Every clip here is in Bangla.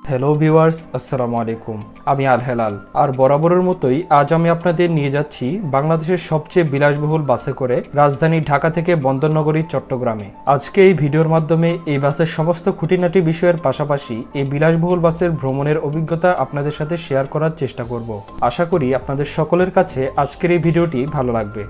হ্যালো ভিউয়ার্স, আসসালামু আলাইকুম। আমি আল হেলাল। আর বরাবরের মতোই আজ আমি আপনাদের নিয়ে যাচ্ছি বাংলাদেশের সবচেয়ে বিলাসবহুল বাসে করে রাজধানী ঢাকা থেকে বন্দরনগরী চট্টগ্রামে। আজকে এই ভিডিওর মাধ্যমে এই বাসের সমস্ত খুঁটিনাটি বিষয়ের পাশাপাশি এই বিলাসবহুল বাসের ভ্রমণের অভিজ্ঞতা আপনাদের সাথে শেয়ার করার চেষ্টা করব। আশা করি আপনাদের সকলের কাছে আজকের এই ভিডিওটি ভালো লাগবে।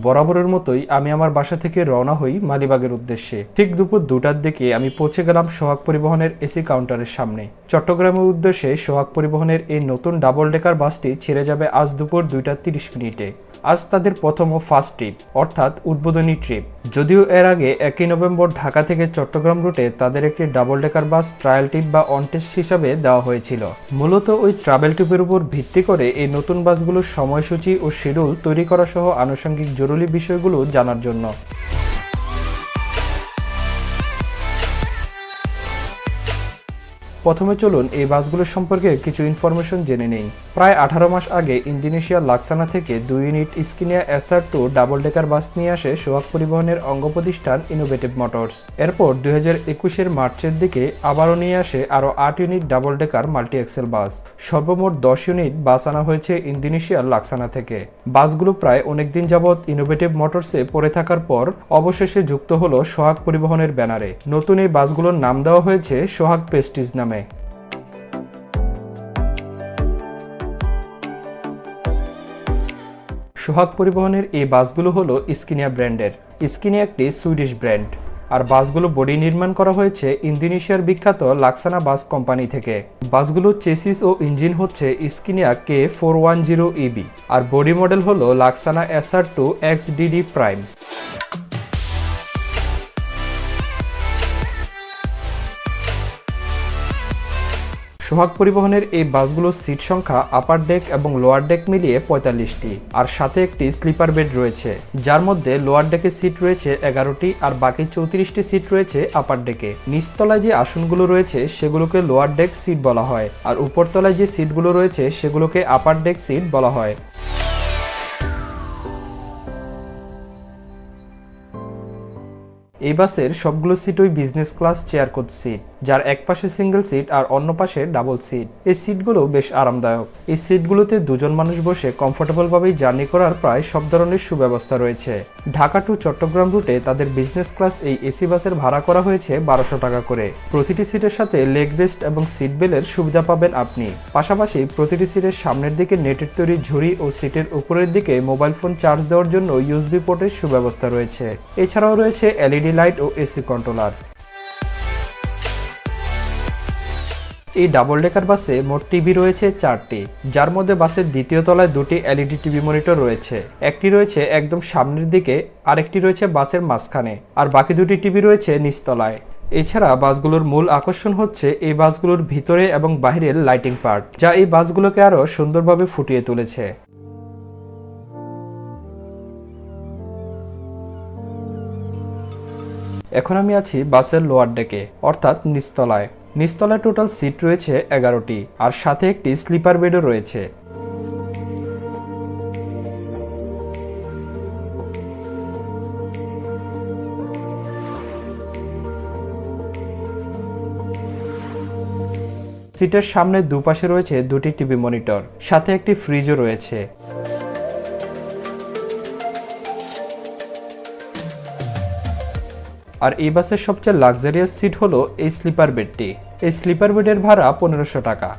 বরাবরের মতোই আমি আমার বাসা থেকে রওনা হই মালিবাগের উদ্দেশ্যে। ঠিক দুপুর 2টার দিকে আমি পৌঁছে গেলাম সোহাগ পরিবহনের এসি কাউন্টারের সামনে। চট্টগ্রামের উদ্দেশ্যে সোহাগ পরিবহনের এই নতুন ডাবল ডেকার বাসটি ছেড়ে যাবে আজ দুপুর 2:30 আজ তাদের প্রথম ও ফার্স্ট ট্রিপ, অর্থাৎ উদ্বোধনী ট্রিপ। যদিও এর আগে 1 নভেম্বর ঢাকা থেকে চট্টগ্রাম রুটে তাদের একটি ডাবল ডেকার বাস ট্রায়াল ট্রিপ বা অন টেস্ট হিসাবে দেওয়া হয়েছিল। মূলত ওই ট্রাভেল ট্রিপের উপর ভিত্তি করে এই নতুন বাসগুলোর সময়সূচি ও শিডিউল তৈরি করা সহ আনুষঙ্গিক জরুরি বিষয়গুলো জানার জন্য। প্রথমে চলুন এই বাসগুলোর সম্পর্কে কিছু ইনফরমেশন জেনে নেই। প্রায় 18 মাস আগে ইন্দোনেশিয়ার লাক্সানা থেকে 2 unit Scania SR2 double decker bus নিয়ে আসে সোহাগ পরিবহনের অঙ্গ প্রতিষ্ঠান ইনোভেটিভ মোটরস। এরপর 2021 মার্চের দিকে আবারও নিয়ে আসে আরও 8 unit double decker multi Excel বাস। সর্বমোট 10 ইউনিট বাস আনা হয়েছে ইন্দোনেশিয়ার লাক্সানা থেকে। বাসগুলো প্রায় অনেকদিন যাবৎ ইনোভেটিভ মোটরসে পড়ে থাকার পর অবশেষে যুক্ত হলো সোহাগ পরিবহনের ব্যানারে। নতুন এই বাসগুলোর নাম দেওয়া হয়েছে সোহাগ প্রেস্টিজ নামে। সোহাগ পরিবহনের এই বাসগুলো হলো স্কিনিয়া ব্র্যান্ডের। স্কিনিয়া একটি সুইডিশ ব্র্যান্ড, আর বাসগুলো বডি নির্মাণ করা হয়েছে ইন্দোনেশিয়ার বিখ্যাত লাক্সানা বাস কোম্পানি থেকে। বাসগুলোর চেসিস ও ইঞ্জিন হচ্ছে স্কিনিয়া K410EB, আর বডি মডেল হলো লাক্সানা SR2 XDD প্রাইম। সোহাগ পরিবহনের এই বাসগুলোর সিট সংখ্যা আপার ডেক এবং লোয়ার ডেক মিলিয়ে 45টি, আর সাথে একটি স্লিপার বেড রয়েছে, যার মধ্যে লোয়ার ডেকে সিট রয়েছে 11টি আর বাকি 34টি সিট রয়েছে আপার ডেকে। নিচতলায় যে আসনগুলো রয়েছে সেগুলোকে লোয়ার ডেক সিট বলা হয়, আর উপরতলায় যে সিটগুলো রয়েছে সেগুলোকে আপার ডেক সিট বলা হয়। এই বাসের সবগুলো সিটই business class chair coach seat, যার এক পাশে সিঙ্গেল সিট আর অন্য পাশে ডাবল সিট। এই সিটগুলো বেশ আরামদায়ক। এই সিটগুলোতে দুজন মানুষ বসে কমফোর্টেবলভাবেই জার্নি করার প্রায় সব ধরনের সুব্যবস্থা রয়েছে। ঢাকা টু চট্টগ্রাম রুটে তাদের বিজনেস ক্লাস এই এসি বাসের ভাড়া করা হয়েছে 1200 টাকা করে। প্রতিটি সিটের সাথে লেগ রেস্ট এবং সিট বেল্টের সুবিধা পাবেন আপনি। পাশাপাশি প্রতিটি সিটের সামনের দিকে নেটের তৈরি ঝুড়ি ও সিটের উপরের দিকে মোবাইল ফোন চার্জ দেওয়ার জন্য USB পোর্টের সুব্যবস্থা রয়েছে। এছাড়াও রয়েছে LED লাইট ও এসি কন্ট্রোলার। এই ডাবল ডেকার বাসে মোট টিভি রয়েছে 4টি, যার মধ্যে বাসের দ্বিতীয় তলায় 2টি LED টিভি মনিটর রয়েছে। একটি রয়েছে একদম সামনের দিকে, আরেকটি রয়েছে বাসের মাঝখানে, আর বাকি 2টি টিভি রয়েছে নিচতলায়। এছাড়া বাসগুলোর মূল আকর্ষণ হচ্ছে এই বাসগুলোর ভিতরে এবং বাহিরের লাইটিং পার্ট, যা এই বাসগুলোকে আরো সুন্দরভাবে ফুটিয়ে তুলেছে। এখন আমি আছি বাসের লোয়ার ডেকে, অর্থাৎ নিচতলায়। নিচতলায় টোটাল সিট রয়েছে 11টি, আর সাথে একটি স্লিপার বেডও রয়েছে। সিটের সামনে দুপাশে রয়েছে 2টি টিভি মনিটর, সাথে একটি ফ্রিজও রয়েছে। আর এই বাসের সবচেয়ে লাক্সারিয়াস সিট হলো এই স্লিপার বেডটি। এই স্লিপার বেডের ভাড়া 1500 টাকা।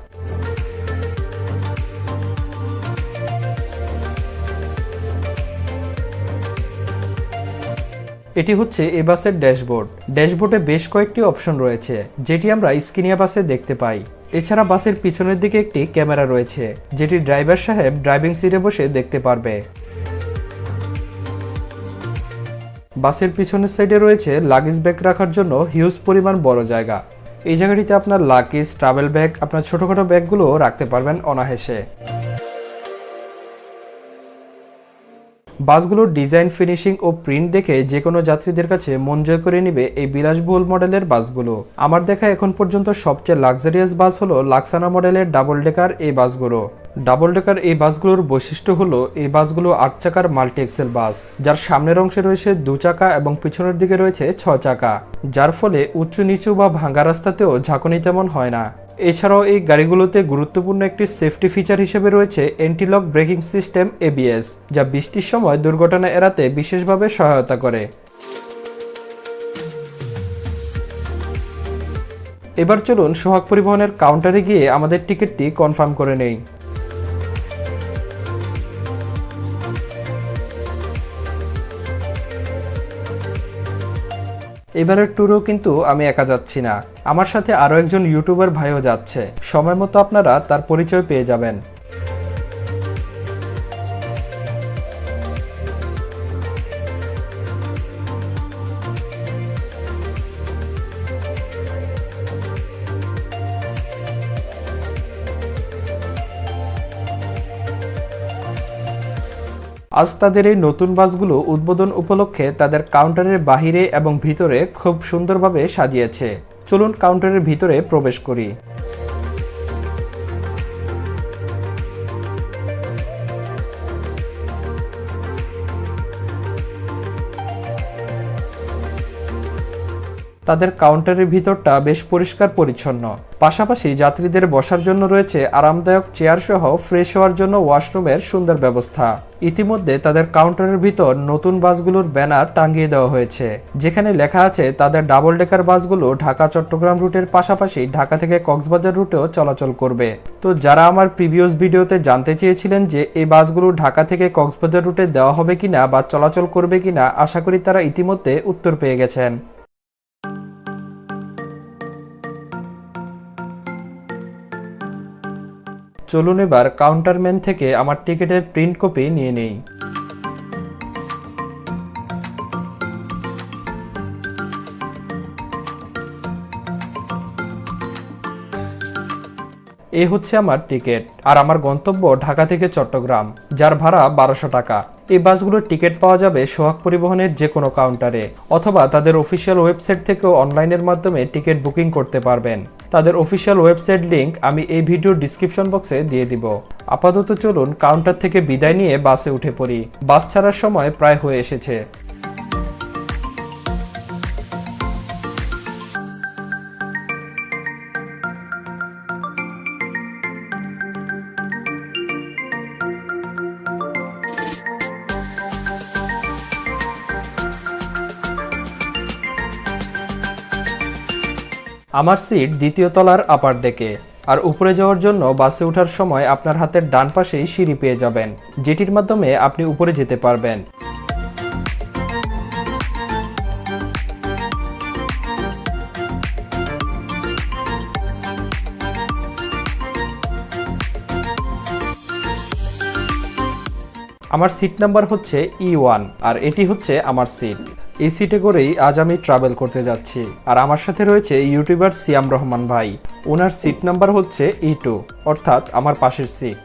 এটি হচ্ছে এই বাসের ড্যাশবোর্ড। ড্যাশবোর্ডে বেশ কয়েকটি অপশন রয়েছে, যেটি আমরা স্কিনিয়া বাসে দেখতে পাই। এছাড়া বাসের পিছনের দিকে একটি ক্যামেরা রয়েছে, যেটি ড্রাইভার সাহেব ড্রাইভিং সিটে বসে দেখতে পারবে। বাসের পিছনের সাইডে রয়েছে লাগেজ ব্যাগ রাখার জন্য হিউজ পরিমাণ বড় জায়গা। এই জায়গাটিতে আপনার লাগেজ, ট্রাভেল ব্যাগ, আপনার ছোটখাটো ব্যাগগুলো রাখতে পারবেন অনায়াসে। বাসগুলোর ডিজাইন, ফিনিশিং ও প্রিন্ট দেখে যে কোনো যাত্রীদের কাছে মন জয় করে নিবে এই বিলাসবহুল মডেলের বাসগুলো। আমার দেখা এখন পর্যন্ত সবচেয়ে লাক্সারিয়াস বাস হলো লাক্সানা মডেলের ডাবল ডেকার এই বাসগুলো। ডাবল ডেকার এই বাসগুলোর বৈশিষ্ট্য হলো এই বাসগুলো 8 চাকার মাল্টি এক্সেল বাস, যার সামনের অংশে রয়েছে 2 চাকা এবং পিছনের দিকে রয়েছে 6 চাকা, যার ফলে উঁচু নিচু বা ভাঙা রাস্তাতেও ঝাঁকুনি তেমন হয় না। এছাড়াও এই গাড়িগুলোতে গুরুত্বপূর্ণ একটি সেফটি ফিচার হিসেবে রয়েছে অ্যান্টি-লক ব্রেকিং সিস্টেম ABS, যা বৃষ্টির সময় দুর্ঘটনা এড়াতে বিশেষভাবে সহায়তা করে। এবার চলুন সোহাগ পরিবহনের কাউন্টারে গিয়ে আমাদের টিকিটটি কনফার্ম করে নেই। এবারের ট্যুরেও কিন্তু আমি একা যাচ্ছি না, আমার সাথে আরও একজন ইউটিউবার ভাইও যাচ্ছে। সময় মতো আপনারা তার পরিচয় পেয়ে যাবেন। আজ তাদের এই নতুন বাসগুলো উদ্বোধন উপলক্ষে তাদের কাউন্টারের বাহিরে এবং ভিতরে খুব সুন্দরভাবে সাজিয়েছে। চলুন কাউন্টারের ভিতরে প্রবেশ করি। তাদের কাউন্টারের ভিতরটা বেশ পরিষ্কার পরিচ্ছন্ন, পাশাপাশি যাত্রীদের বসার জন্য রয়েছে আরামদায়ক চেয়ার সহ ফ্রেশ হওয়ার জন্য ওয়াশরুমের সুন্দর ব্যবস্থা। ইতিমধ্যে তাদের কাউন্টারের ভিতর নতুন বাসগুলোর ব্যানার টাঙিয়ে দেওয়া হয়েছে, যেখানে লেখা আছে তাদের ডাবল ডেকার বাসগুলো ঢাকা চট্টগ্রাম রুটের পাশাপাশি ঢাকা থেকে কক্সবাজার রুটেও চলাচল করবে। তো যারা আমার প্রিভিয়াস ভিডিওতে জানতে চেয়েছিলেন যে এই বাসগুলো ঢাকা থেকে কক্সবাজার রুটে দেওয়া হবে কিনা বা চলাচল করবে কিনা, আশা করি তারা ইতিমধ্যে উত্তর পেয়ে গেছেন। চলুন এবার কাউন্টারম্যান থেকে আমার টিকিটের প্রিন্ট কপি নিয়ে নেই। এই হচ্ছে আমার টিকিট, আর আমার গন্তব্য ঢাকা থেকে চট্টগ্রাম, যার ভাড়া 1200 টাকা। এই বাসগুলোর টিকিট পাওয়া যাবে সোহাগ পরিবহনের যে কোনো কাউন্টারে, অথবা তাদের অফিসিয়াল ওয়েবসাইট থেকেও অনলাইনের মাধ্যমে টিকিট বুকিং করতে পারবেন। তাদের অফিসিয়াল ওয়েবসাইট লিংক আমি এই ভিডিওর ডিসক্রিপশন বক্সে দিয়ে দিব। আপাতত চলুন কাউন্টার থেকে বিদায় নিয়ে বাসে উঠে পড়ি। বাস ছাড়ার সময় প্রায় হয়ে এসেছে। আমার সিট দ্বিতীয় তলার আপার ডেকে, আর উপরে যাওয়ার জন্য বাসে ওঠার সময় আপনার হাতের ডান পাশেই সিঁড়ি পেয়ে যাবেন, যেটির মাধ্যমে আপনি উপরে যেতে পারবেন। আমার সিট নাম্বার হচ্ছে E1, আর এটি হচ্ছে আমার সিট। এই সিটে করেই আজ আমি ট্রাভেল করতে যাচ্ছি, আর আমার সাথে রয়েছে ইউটিউবার সিয়াম রহমান ভাই। ওনার সিট নাম্বার হচ্ছে E2, অর্থাৎ আমার পাশের সিট।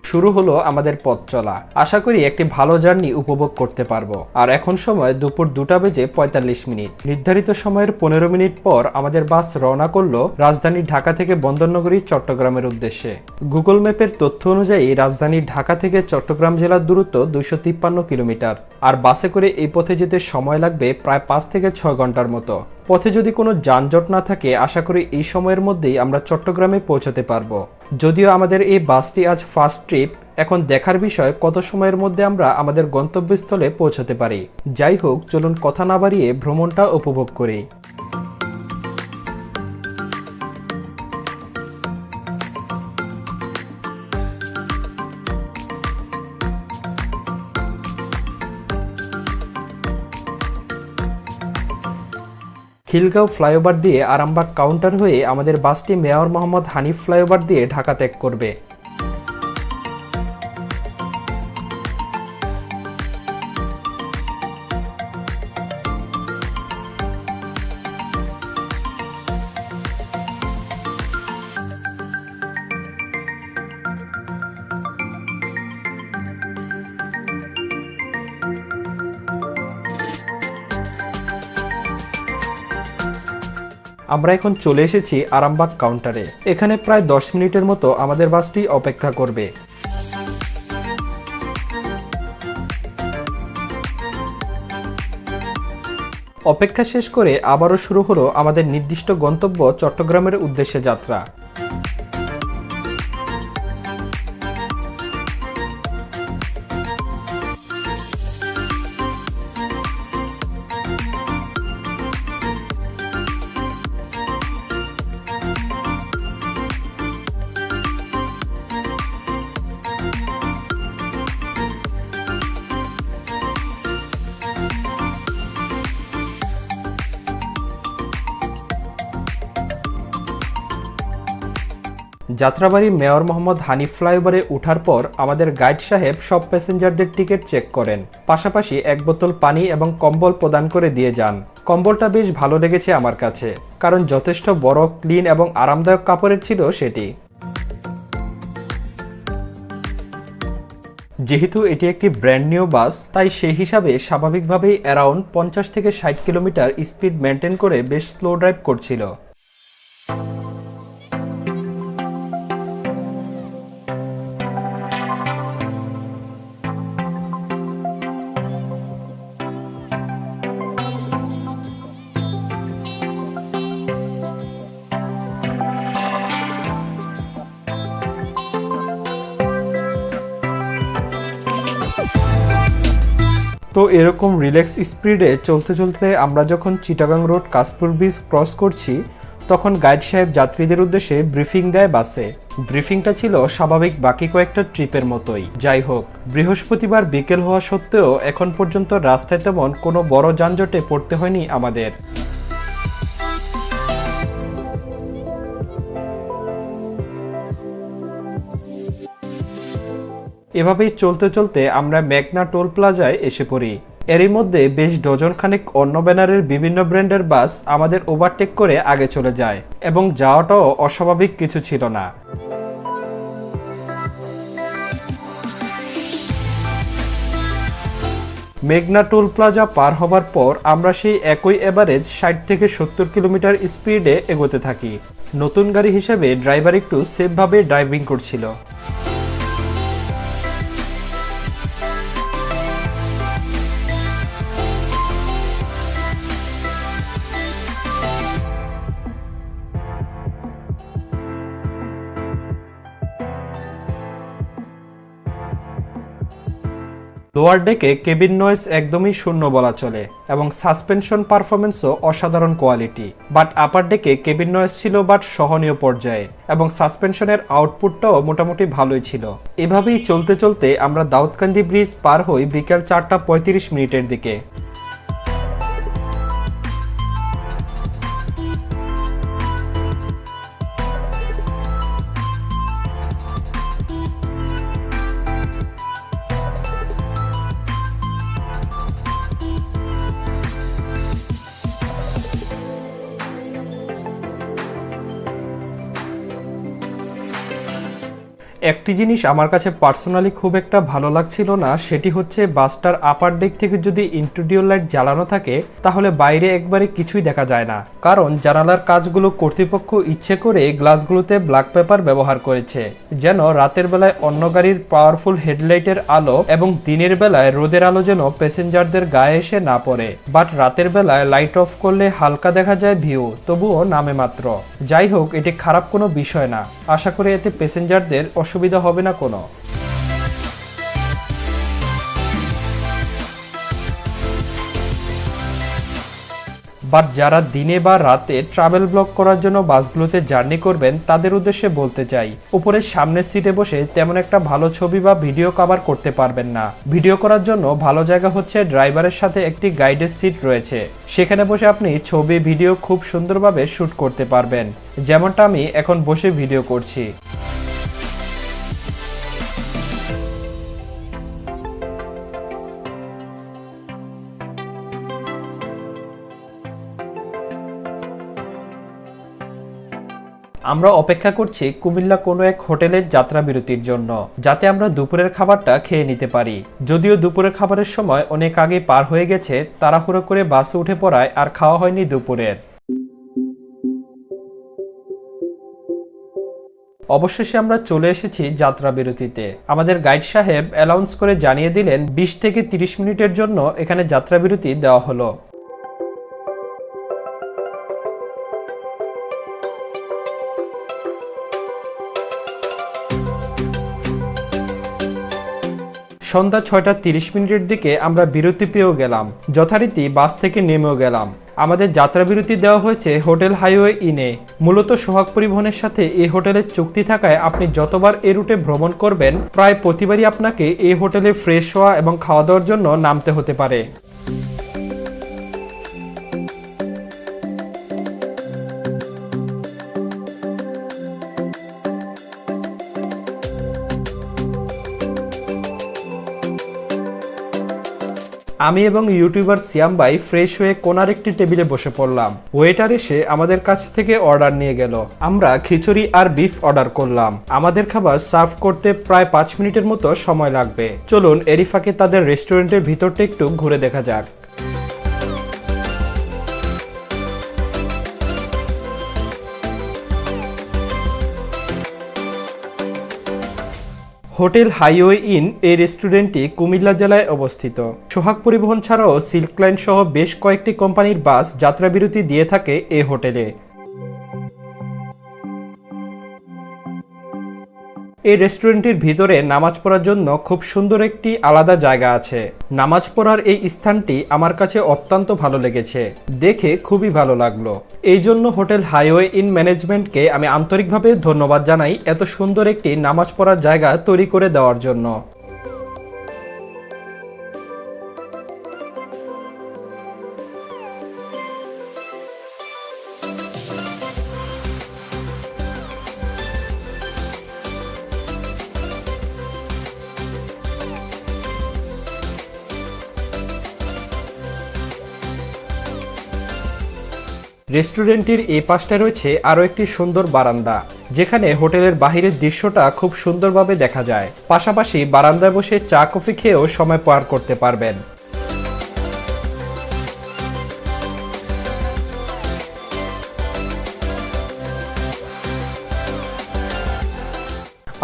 শুরু হলো আমাদের পথ চলা। আশা করি একটি ভালো জার্নি উপভোগ করতে পারবো। আর এখন সময় দুপুর 2:45। নির্ধারিত সময়ের 15 মিনিট পর আমাদের বাস রওনা করলো রাজধানী ঢাকা থেকে বন্দরনগরী চট্টগ্রামের উদ্দেশ্যে। গুগল ম্যাপের তথ্য অনুযায়ী রাজধানী ঢাকা থেকে চট্টগ্রাম জেলার দূরত্ব 253 কিলোমিটার, আর বাসে করে এই পথে যেতে সময় লাগবে প্রায় 5 থেকে 6 ঘন্টার মতো। পথে যদি কোনো যানজট না থাকে, আশা করি এই সময়ের মধ্যেই আমরা চট্টগ্রামে পৌঁছাতে পারবো। যদিও আমাদের এই বাসটি আজ ফার্স্ট ট্রিপ, এখন দেখার বিষয় কত সময়ের মধ্যে আমরা আমাদের গন্তব্যস্থলে পৌঁছাতে পারি। যাই হোক, চলুন কথা না বাড়িয়ে ভ্রমণটা উপভোগ করি। খিলগাঁও ফ্লাইওভার দিয়ে আরামবাগ কাউন্টার হয়ে আমাদের বাসটি মেয়র মোহাম্মদ হানিফ ফ্লাইওভার দিয়ে ঢাকা ত্যাগ করবে। আমরা এখন চলে এসেছি আরামবাগ কাউন্টারে। এখানে প্রায় 10 মিনিটের মতো আমাদের বাসটি অপেক্ষা করবে। অপেক্ষা শেষ করে আবারও শুরু হলো আমাদের নির্দিষ্ট গন্তব্য চট্টগ্রামের উদ্দেশ্যে যাত্রা। যাত্রাবাড়ি মেয়র মোহাম্মদ হানিফ ফ্লাইওভারে ওঠার পর আমাদের গাইড সাহেব সব প্যাসেঞ্জারদের টিকিট চেক করেন, পাশাপাশি এক বোতল পানি এবং কম্বল প্রদান করে দিয়ে যান। কম্বলটা বেশ ভালো লেগেছে আমার কাছে, কারণ যথেষ্ট বড়, ক্লিন এবং আরামদায়ক কাপড়ের ছিল সেটি। যেহেতু এটি একটি ব্র্যান্ড নিউ বাস, তাই সেই হিসাবে স্বাভাবিকভাবেই অ্যারাউন্ড 50 থেকে 60 কিলোমিটার স্পিড মেনটেন করে বেশ স্লো ড্রাইভ করছিল। তো এরকম রিল্যাক্স স্পিডে চলতে চলতে আমরা যখন Chittagong road Kashpur bridge cross করছি, তখন গাইড সাহেব যাত্রীদের উদ্দেশ্যে ব্রিফিং দেয় বাসে। ব্রিফিংটা ছিল স্বাভাবিক বাকি কয়েকটা ট্রিপের মতোই। যাই হোক, বৃহস্পতিবার বিকেল হওয়া সত্ত্বেও এখন পর্যন্ত রাস্তায় তেমন কোনো বড় যানজটে পড়তে হয়নি আমাদের। এভাবেই চলতে চলতে আমরা মেঘনা টোল প্লাজায় এসে পড়ি। এরই মধ্যে বেশ ডজন খানেক অন্য ব্যানারের বিভিন্ন ব্র্যান্ডের বাস আমাদের ওভারটেক করে আগে চলে যায়, এবং যাওয়াটাও অস্বাভাবিক কিছু ছিল না। মেঘনা টোল প্লাজা পার হবার পর আমরা সেই একই এভারেজ 60 থেকে 70 কিলোমিটার স্পিডে এগোতে থাকি। নতুন গাড়ি হিসেবে ড্রাইভার একটু সেফভাবে ড্রাইভিং করছিল। লোয়ার ডেকে কেবিন নয়েজ একদমই শূন্য বলা চলে, এবং সাসপেনশন পারফরমেন্সও অসাধারণ কোয়ালিটি। বাট আপার ডেকে কেবিন নয়েজ ছিল বাট সহনীয় পর্যায়ে, এবং সাসপেনশনের আউটপুটটাও মোটামুটি ভালোই ছিল। এভাবেই চলতে চলতে আমরা দাউদকান্দি ব্রিজ পার হই বিকেল 4:35 দিকে। একটি জিনিস আমার কাছে পার্সোনালি খুব একটা ভালো লাগছিল না, সেটি হচ্ছে বাসটার আপার ডেক থেকে যদি ইন্টেরিয়র লাইট জ্বালানো থাকে তাহলে বাইরে একবারে কিছুই দেখা যায় না, কারণ জানালার কাজগুলো কর্তৃপক্ষ ইচ্ছে করে গ্লাসগুলোতে ব্ল্যাক পেপার ব্যবহার করেছে, যেন রাতের বেলায় অন্য গাড়ির পাওয়ারফুল হেডলাইটের আলো এবং দিনের বেলায় রোদের আলো যেন প্যাসেঞ্জারদের গায়ে এসে না পড়ে। বাট রাতের বেলায় লাইট অফ করলে হালকা দেখা যায় ভিউ, তবুও নামে মাত্র। যাই হোক, এটি খারাপ কোনো বিষয় না, আশা করি এতে প্যাসেঞ্জারদের অসুবিধা হবে না কোনো। বাট যারা দিনে বা রাতে ট্রাভেল ব্লগ করার জন্য বাসগুলোতে জার্নি করবেন তাদের উদ্দেশ্যে বলতে চাই, উপরের সামনের সিটে বসে তেমন একটা ভালো ছবি বা ভিডিও কভার করতে পারবেন না। ভিডিও করার জন্য ভালো জায়গা হচ্ছে ড্রাইভারের সাথে একটি গাইডের সিট রয়েছে, সেখানে বসে আপনি ছবি ভিডিও খুব সুন্দরভাবে শ্যুট করতে পারবেন, যেমনটা আমি এখন বসে ভিডিও করছি। আমরা অপেক্ষা করছি কুমিল্লা কোনো এক হোটেলের যাত্রা বিরতির জন্য, যাতে আমরা দুপুরের খাবারটা খেয়ে নিতে পারি। যদিও দুপুরের খাবারের সময় অনেক আগে পার হয়ে গেছে, তাড়াহুড়ো করে বাসে উঠে পড়ায় আর খাওয়া হয়নি দুপুরের। অবশেষে আমরা চলে এসেছি যাত্রা বিরতিতে। আমাদের গাইড সাহেব অ্যানাউন্স করে জানিয়ে দিলেন 20 থেকে 30 মিনিটের জন্য এখানে যাত্রা বিরতি দেওয়া হলো। সন্ধ্যা 6:30 দিকে আমরা বিরতি পেয়েও গেলাম, যথারীতি বাস থেকে নেমেও গেলাম। আমাদের যাত্রা বিরতি দেওয়া হয়েছে হোটেল হাইওয়ে ইনে। মূলত সোহাগ পরিবহনের সাথে এই হোটেলের চুক্তি থাকায় আপনি যতবার এই রুটে ভ্রমণ করবেন প্রায় প্রতিবারই আপনাকে এই হোটেলে ফ্রেশ হওয়া এবং খাওয়া দাওয়ার জন্য নামতে হতে পারে। আমি এবং ইউটিউবার সিয়াম ভাই ফ্রেশ হয়ে কোনার একটি টেবিলে বসে পড়লাম। ওয়েটার এসে আমাদের কাছ থেকে অর্ডার নিয়ে গেল। আমরা খিচুড়ি আর বিফ অর্ডার করলাম। আমাদের খাবার সার্ভ করতে প্রায় 5 মিনিটের মতো সময় লাগবে। চলুন এরই ফাঁকে তাদের রেস্টুরেন্টের ভিতরটা একটু ঘুরে দেখা যাক। হোটেল হাইওয়ে ইন এই রেস্টুরেন্টটি কুমিল্লা জেলায় অবস্থিত। সোহাগ পরিবহন ছাড়াও সিল্ক লাইন সহ বেশ কয়েকটি কোম্পানির বাস যাত্রাবিরতি দিয়ে থাকে এই হোটেলে। এই রেস্টুরেন্টের ভিতরে নামাজ পড়ার জন্য খুব সুন্দর একটি আলাদা জায়গা আছে। নামাজ পড়ার এই স্থানটি আমার কাছে অত্যন্ত ভালো লেগেছে, দেখে খুবই ভালো লাগলো। এই জন্য হোটেল হাইওয়ে ইন ম্যানেজমেন্টকে আমি আন্তরিকভাবে ধন্যবাদ জানাই এত সুন্দর একটি নামাজ পড়ার জায়গা তৈরি করে দেওয়ার জন্য। রেস্টুরেন্টটির এই পাশটা রয়েছে আরও একটি সুন্দর বারান্দা, যেখানে হোটেলের বাহিরের দৃশ্যটা খুব সুন্দরভাবে দেখা যায়। পাশাপাশি বারান্দায় বসে চা কফি খেয়েও সময় পার করতে পারবেন।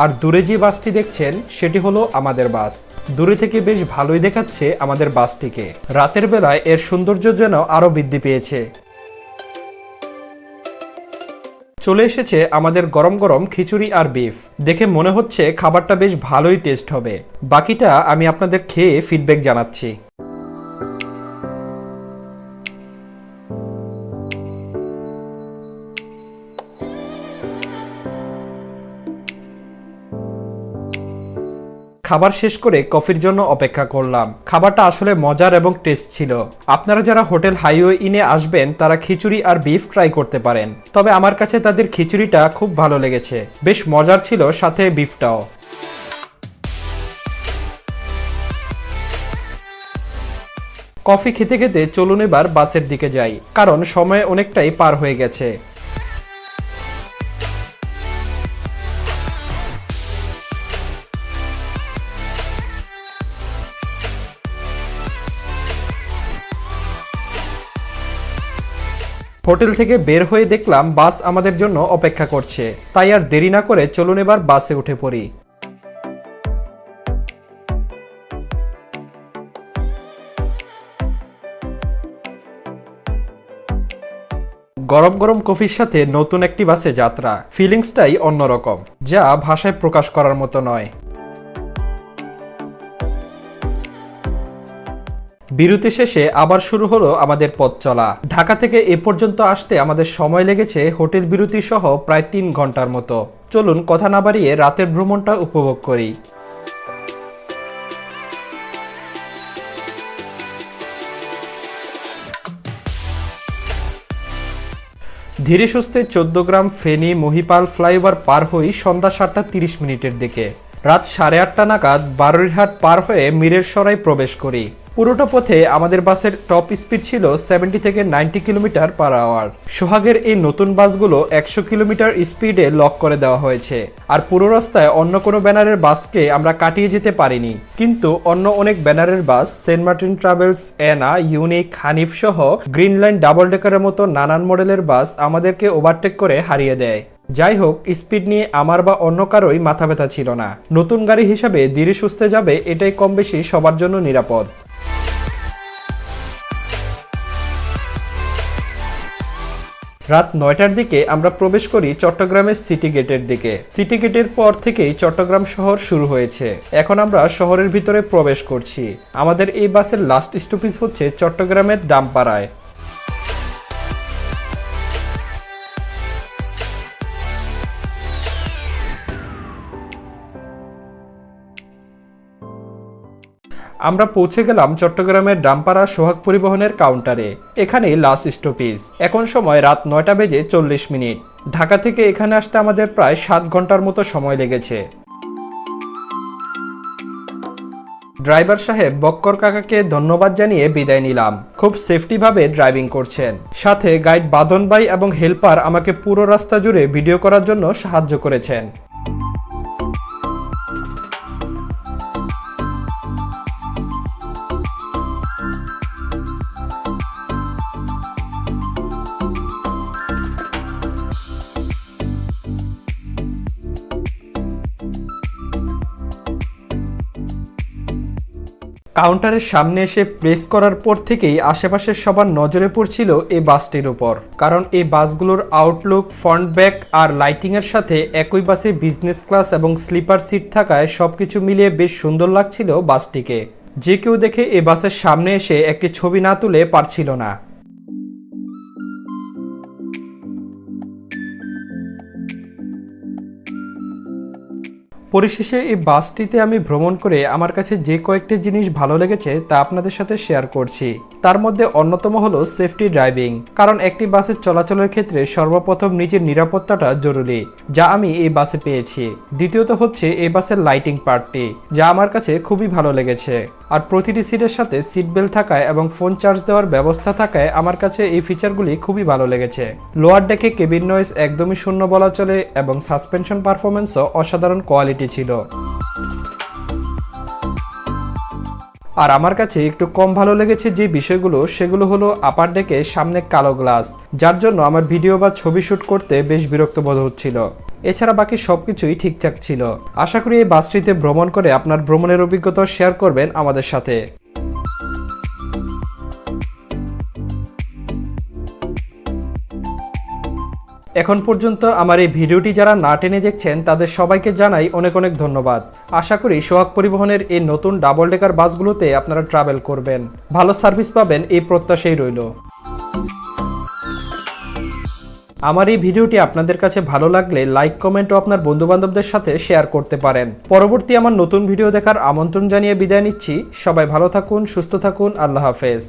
আর দূরে যে বাসটি দেখছেন সেটি হলো আমাদের বাস। দূরে থেকে বেশ ভালোই দেখাচ্ছে আমাদের বাসটিকে। রাতের বেলায় এর সৌন্দর্য যেন আরো বৃদ্ধি পেয়েছে। চলে এসেছে আমাদের গরম গরম খিচুড়ি আর বিফ। দেখে মনে হচ্ছে খাবারটা বেশ ভালোই টেস্ট হবে। বাকিটা আমি আপনাদের খেয়ে ফিডব্যাক জানাচ্ছি। খাবার শেষ করে কফির জন্য অপেক্ষা করলাম। খাবারটা আসলে মজার এবং টেস্ট ছিল। আপনারা যারা হোটেল হাইওয়ে ইনে আসবেন তারা খিচুড়ি আর বিফ ট্রাই করতে পারেন। তবে আমার কাছে তাদের খিচুড়িটা খুব ভালো লেগেছে, বেশ মজার ছিল, সাথে বিফটাও। কফি খেতে খেতে চলুন এবার বাসের দিকে যাই, কারণ সময় অনেকটাই পার হয়ে গেছে। হোটেল থেকে বের হয়ে দেখলাম বাস আমাদের জন্য অপেক্ষা করছে, তাই আর দেরি না করে চলুন এবার বাসে উঠে পড়ি। গরম গরম কফির সাথে নতুন একটি বাসে যাত্রা, ফিলিংসটাই অন্যরকম, যা ভাষায় প্রকাশ করার মতো নয়। বিরতি শেষে আবার শুরু হলো আমাদের পথ চলা। ঢাকা থেকে এ পর্যন্ত আসতে আমাদের সময় লেগেছে হোটেল বিরতি সহ প্রায় 3 ঘন্টার মতো। চলুন কথা না বাড়িয়ে রাতের ভ্রমণটা উপভোগ করি। ধীরে সুস্থে 14 গ্রাম ফেনী মহিপাল ফ্লাইওভার পার হই সন্ধ্যা 7:30 দিকে। রাত 8:30 নাগাদ বারুইহাট পার হয়ে মিরের সরাই প্রবেশ করি। পুরোটা পথে আমাদের বাসের টপ স্পিড ছিল 70 থেকে 90 কিলোমিটার পার আওয়ার। সোহাগের এই নতুন বাসগুলো 100 কিলোমিটার স্পিডে লক করে দেওয়া হয়েছে। আর পুরো রাস্তায় অন্য কোনো ব্যানারের বাসকে আমরা কাটিয়ে যেতে পারিনি, কিন্তু অন্য অনেক ব্যানারের বাস, সেন্ট মার্টিন ট্রাভেলস, এনা, ইউনিক, হানিফ সহ গ্রিন লাইন ডাবল ডেকারের মতো নানান মডেলের বাস আমাদেরকে ওভারটেক করে হারিয়ে দেয়। যাই হোক, স্পিড নিয়ে আমার বা অন্য কারোই মাথা ব্যথা ছিল না। নতুন গাড়ি হিসাবে ধীরে সুস্থে যাবে, এটাই কম বেশি সবার জন্য নিরাপদ। রাত 9টার দিকে আমরা প্রবেশ করি চট্টগ্রামের সিটি গেটের দিকে। সিটি গেটের পর থেকেই চট্টগ্রাম শহর শুরু হয়েছে। এখন আমরা শহরের ভিতরে প্রবেশ করছি। আমাদের এই বাসের লাস্ট স্টপেজ হচ্ছে চট্টগ্রামের দামপাড়ায়। আমরা পৌঁছে গেলাম চট্টগ্রামের দামপাড়া সোহাগ পরিবহনের কাউন্টারে। এখানে লাস্ট স্টপেজ। এখন সময় রাত 9টা বেজে 40 মিনিট। ঢাকা থেকে এখানে আসতে আমাদের প্রায় 7 ঘন্টার মতো সময় লেগেছে। ড্রাইভার সাহেব বক্কর কাকাকে ধন্যবাদ জানিয়ে বিদায় নিলাম। খুব সেফটিভাবে ড্রাইভিং করছেন। সাথে গাইড বাদন ভাই এবং হেল্পার আমাকে পুরো রাস্তা জুড়ে ভিডিও করার জন্য সাহায্য করেছেন। কাউন্টারের সামনে এসে প্রেস করার পর থেকেই আশেপাশের সবার নজরে পড়ছিল এই বাসটির উপর। কারণ এই বাসগুলোর আউটলুক, ফ্রন্ট ব্যাক আর লাইটিং এর সাথে একই বাসে বিজনেস ক্লাস এবং স্লিপার সিট থাকায় সবকিছু মিলিয়ে বেশ সুন্দর লাগছিল বাসটিকে। যে কেউ দেখে এই বাসের সামনে এসে একটি ছবি না তুলে পারছিল না। পরিশেষে এই বাসটিতে আমি ভ্রমণ করে আমার কাছে যে কয়েকটি জিনিস ভালো লেগেছে তা আপনাদের সাথে শেয়ার করছি। তার মধ্যে অন্যতম হলো সেফটি ড্রাইভিং। কারণ একটি বাসের চলাচলের ক্ষেত্রে সর্বপ্রথম নিজের নিরাপত্তাটা জরুরি, যা আমি এই বাসে পেয়েছি। দ্বিতীয়ত হচ্ছে এই বাসের লাইটিং পার্টটি, যা আমার কাছে খুবই ভালো লেগেছে। আর প্রতিটি সিটের সাথে সিট বেল্ট থাকায় এবং ফোন চার্জ দেওয়ার ব্যবস্থা থাকায় আমার কাছে এই ফিচারগুলি খুবই ভালো লেগেছে। লোয়ার ডেকে কেবিন নয়েজ একদমই শূন্য বলা চলে এবং সাসপেনশন পারফরমেন্সও অসাধারণ কোয়ালিটি ছিল। আর আমার কাছে একটু কম ভালো লেগেছে যে বিষয়গুলো, সেগুলো হলো আপার ডেকে সামনে কালো গ্লাস, যার জন্য আমার ভিডিও বা ছবি শুট করতে বেশ বিরক্ত বোধ হচ্ছিল। এছাড়া বাকি সবকিছুই ঠিকঠাক ছিল। আশা করি এই বাসটিতে ভ্রমণ করে আপনার ভ্রমণের অভিজ্ঞতা শেয়ার করবেন আমাদের সাথে। এখন পর্যন্ত আমার এই ভিডিওটি যারা না টেনে দেখছেন তাদের সবাইকে জানাই অনেক অনেক ধন্যবাদ। আশা করি সোহাগ পরিবহনের এই নতুন ডাবল ডেকার বাসগুলোতে আপনারা ট্রাভেল করবেন, ভালো সার্ভিস পাবেন এই প্রত্যাশাই রইল। আমার এই ভিডিওটি আপনাদের কাছে ভালো লাগলে লাইক, কমেন্ট ও আপনার বন্ধুবান্ধবদের সাথে শেয়ার করতে পারেন। পরবর্তী আমার নতুন ভিডিও দেখার আমন্ত্রণ জানিয়ে বিদায় নিচ্ছি। সবাই ভালো থাকুন, সুস্থ থাকুন। আল্লাহ হাফেজ।